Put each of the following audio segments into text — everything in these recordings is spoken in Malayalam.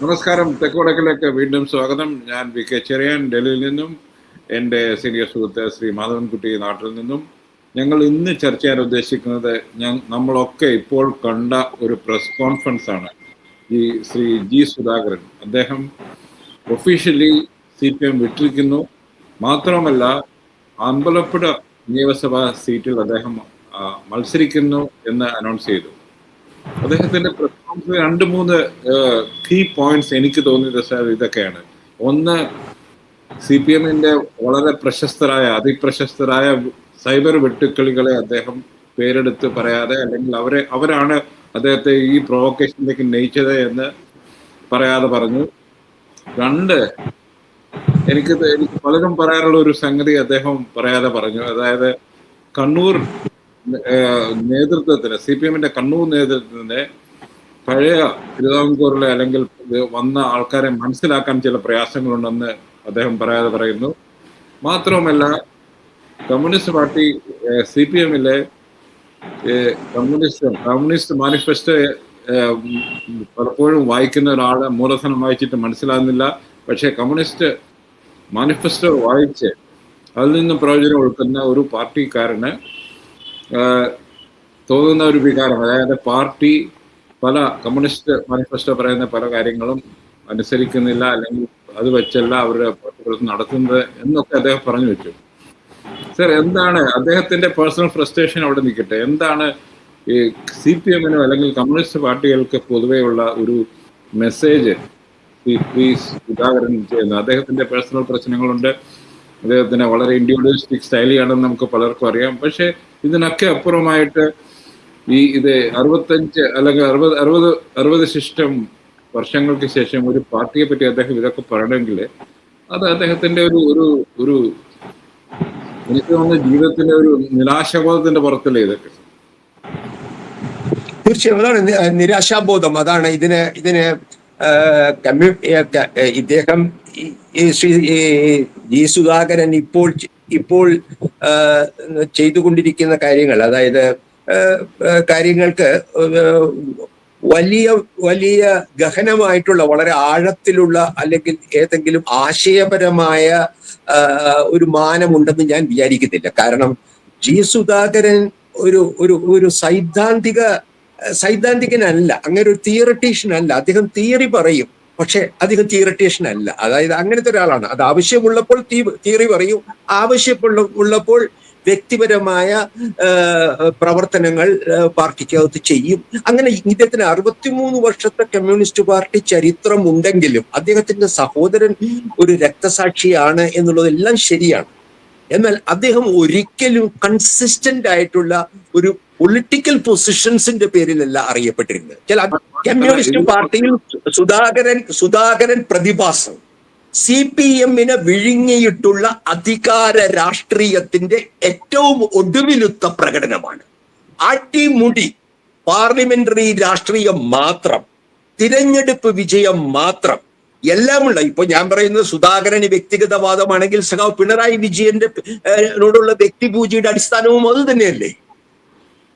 നമസ്കാരം. തെക്കുവടക്കിലേക്ക് വീണ്ടും സ്വാഗതം. ഞാൻ വി കെ ചെറിയാൻ, ഡൽഹിയിൽ നിന്നും. എൻ്റെ സീനിയർ സുഹൃത്ത് ശ്രീ മാധവൻകുട്ടി, നാട്ടിൽ നിന്നും. ഞങ്ങൾ ഇന്ന് ചർച്ച ചെയ്യാൻ ഉദ്ദേശിക്കുന്നത് നമ്മളൊക്കെ ഇപ്പോൾ കണ്ട ഒരു പ്രസ് കോൺഫറൻസ് ആണ്. ഈ ശ്രീ ജി സുധാകരൻ അദ്ദേഹം ഒഫീഷ്യലി CPM വിട്ടിരിക്കുന്നു. മാത്രമല്ല, അമ്പലപ്പുഴ നിയമസഭാ സീറ്റിൽ അദ്ദേഹം മത്സരിക്കുന്നു എന്ന് അനൗൺസ് ചെയ്തു. അദ്ദേഹത്തിന്റെ പ്രസ്താവനയിൽ 2-3 കീ പോയിന്റ്സ് എനിക്ക് തോന്നിയത് സാർ ഇതൊക്കെയാണ്. ഒന്ന്, CPM-ന്റെ വളരെ അതിപ്രശസ്തരായ സൈബർ വെട്ടുക്കിളികളെ അദ്ദേഹം പേരെടുത്ത് പറയാതെ, അല്ലെങ്കിൽ അവരാണ് അദ്ദേഹത്തെ ഈ പ്രൊവോക്കേഷനിലേക്ക് നയിച്ചത് എന്ന് പറയാതെ പറഞ്ഞു. 2, എനിക്ക് പലരും പറയാനുള്ള ഒരു സംഗതി അദ്ദേഹം പറയാതെ പറഞ്ഞു. അതായത് കണ്ണൂർ നേതൃത്വത്തിന്, CPM-ന്റെ കണ്ണൂർ നേതൃത്വത്തിന് പഴയ തിരുവിതാംകൂറിലെ അല്ലെങ്കിൽ വന്ന ആൾക്കാരെ മനസ്സിലാക്കാൻ ചില പ്രയാസങ്ങളുണ്ടെന്ന് അദ്ദേഹം പറയാതെ പറയുന്നു. മാത്രവുമല്ല, കമ്മ്യൂണിസ്റ്റ് പാർട്ടി CPM-ലെ കമ്മ്യൂണിസ്റ്റ് മാനിഫെസ്റ്റോ പലപ്പോഴും വായിക്കുന്ന ഒരാളെ മൂലധനം വായിച്ചിട്ട് മനസ്സിലാകുന്നില്ല. പക്ഷേ കമ്മ്യൂണിസ്റ്റ് മാനിഫെസ്റ്റോ വായിച്ച് അതിൽ നിന്ന് പ്രയോജനം ഉൾക്കുന്ന ഒരു പാർട്ടിക്കാരന് തോന്നുന്ന ഒരു വികാരം, അതായത് പാർട്ടി പല കമ്മ്യൂണിസ്റ്റ് മാനിഫെസ്റ്റോ പറയുന്ന പല കാര്യങ്ങളും അനുസരിക്കുന്നില്ല, അല്ലെങ്കിൽ അത് വെച്ചല്ല അവരുടെ പ്രവർത്തനം നടത്തുന്നത് എന്നൊക്കെ അദ്ദേഹം പറഞ്ഞു വെച്ചു. സർ, എന്താണ് അദ്ദേഹത്തിന്റെ പേഴ്സണൽ ഫ്രസ്ട്രേഷൻ അവിടെ നിൽക്കട്ടെ, എന്താണ് ഈ CPM-നും അല്ലെങ്കിൽ കമ്മ്യൂണിസ്റ്റ് പാർട്ടികൾക്ക് പൊതുവെയുള്ള ഒരു മെസ്സേജ് സുധാകരൻ ചെയ്യുന്നത്? അദ്ദേഹത്തിന്റെ പേഴ്സണൽ പ്രശ്നങ്ങളുണ്ട്, അദ്ദേഹത്തിന് വളരെ ഇൻഡിവിജ്വലിസ്റ്റിക് സ്റ്റൈലിയാണെന്ന് നമുക്ക് പലർക്കും അറിയാം. പക്ഷെ ഇതിനൊക്കെ അപ്പുറമായിട്ട് ഇത് 65 അല്ലെങ്കിൽ 60 ശിഷ്ടം വർഷങ്ങൾക്ക് ശേഷം ഒരു പാർട്ടിയെ പറ്റി അദ്ദേഹം ഇതൊക്കെ പറയണമെങ്കിൽ അത് അദ്ദേഹത്തിന്റെ ഒരു എനിക്ക് തോന്നുന്ന ജീവിതത്തിന്റെ ഒരു നിരാശാബോധത്തിന്റെ പുറത്തല്ലേ ഇതൊക്കെ? തീർച്ചയായും അതാണ് നിരാശാബോധം. അതാണ് ഇതിന് ഇദ്ദേഹം ശ്രീ ജി സുധാകരൻ ഇപ്പോൾ ചെയ്തുകൊണ്ടിരിക്കുന്ന കാര്യങ്ങൾ, അതായത് കാര്യങ്ങൾക്ക് വലിയ ഗഹനമായിട്ടുള്ള, വളരെ ആഴത്തിലുള്ള, അല്ലെങ്കിൽ ഏതെങ്കിലും ആശയപരമായ ഒരു മാനമുണ്ടെന്ന് ഞാൻ വിചാരിക്കുന്നില്ല. കാരണം ജി സുധാകരൻ ഒരു സൈദ്ധാന്തികനല്ല, അങ്ങനെ ഒരു തിയറട്ടീഷ്യൻ അല്ല. അദ്ദേഹം തിയറി പറയും, പക്ഷെ അധികം തിയറട്ടീഷ്യൻ അല്ല. അതായത് അങ്ങനത്തെ ഒരാളാണ്. അത് ആവശ്യമുള്ളപ്പോൾ തിയറി പറയും, ആവശ്യമുള്ളപ്പോൾ വ്യക്തിപരമായ പ്രവർത്തനങ്ങൾ പാർട്ടിക്കകത്ത് ചെയ്യും. അങ്ങനെ ഇദ്ദേഹത്തിന് 63 വർഷത്തെ കമ്മ്യൂണിസ്റ്റ് പാർട്ടി ചരിത്രം ഉണ്ടെങ്കിലും അദ്ദേഹത്തിന്റെ സഹോദരൻ ഒരു രക്തസാക്ഷിയാണ് എന്നുള്ളതെല്ലാം ശരിയാണ്. എന്നാൽ അദ്ദേഹം ഒരിക്കലും കൺസിസ്റ്റന്റ് ആയിട്ടുള്ള ഒരു പൊളിറ്റിക്കൽ പൊസിഷൻസിന്റെ പേരിലല്ല അറിയപ്പെട്ടിരുന്നത്. ചില കമ്മ്യൂണിസ്റ്റ് പാർട്ടിയിൽ സുധാകരൻ പ്രതിഭാസം CPM-നെ വിഴുങ്ങിയിട്ടുള്ള അധികാര രാഷ്ട്രീയത്തിന്റെ ഏറ്റവും ഒടുവിലുത്ത പ്രകടനമാണ്. അടിമുടി പാർലമെന്ററി രാഷ്ട്രീയം മാത്രം, തിരഞ്ഞെടുപ്പ് വിജയം മാത്രം, എല്ലാമുള്ള. ഇപ്പൊ ഞാൻ പറയുന്നത് സുധാകരന് വ്യക്തിഗതവാദമാണെങ്കിൽ സഖാവ് പിണറായി വിജയന്റെ നോടുള്ള വ്യക്തിപൂജയുടെ അടിസ്ഥാനവും അത് തന്നെയല്ലേ?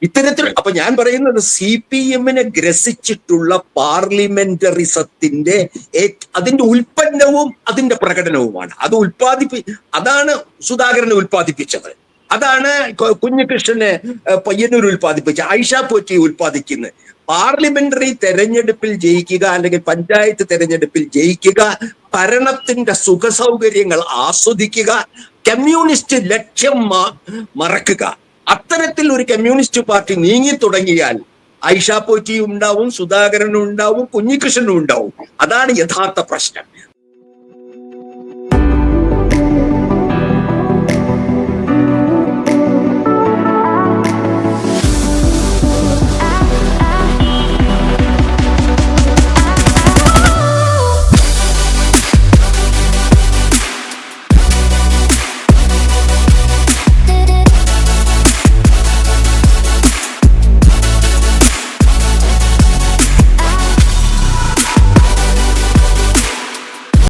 ഇത്തരത്തിൽ അപ്പൊ ഞാൻ പറയുന്നത് CPM-നെ ഗ്രസിച്ചിട്ടുള്ള പാർലമെന്ററിസത്തിന്റെ അതിന്റെ ഉൽപ്പന്നവും അതിന്റെ പ്രകടനവുമാണ്. അതാണ് സുധാകരനെ ഉൽപ്പാദിപ്പിച്ചത്. അതാണ് കുഞ്ഞികൃഷ്ണനെ പയ്യന്നൂർ ഉൽപ്പാദിപ്പിച്ചത്, ആയിഷ പോറ്റി ഉൽപ്പാദിക്കുന്നത്. പാർലമെന്ററി തെരഞ്ഞെടുപ്പിൽ ജയിക്കുക, അല്ലെങ്കിൽ പഞ്ചായത്ത് തെരഞ്ഞെടുപ്പിൽ ജയിക്കുക, ഭരണത്തിന്റെ സുഖസൗകര്യങ്ങൾ ആസ്വദിക്കുക, കമ്മ്യൂണിസ്റ്റ് ലക്ഷ്യം മറക്കുക. അത്തരത്തിൽ ഒരു കമ്മ്യൂണിസ്റ്റ് പാർട്ടി നീങ്ങി തുടങ്ങിയാൽ ആയിഷ പോറ്റിയും ഉണ്ടാവും, സുധാകരനും ഉണ്ടാവും, കുഞ്ഞികൃഷ്ണനും ഉണ്ടാവും. അതാണ് യഥാർത്ഥ പ്രശ്നം.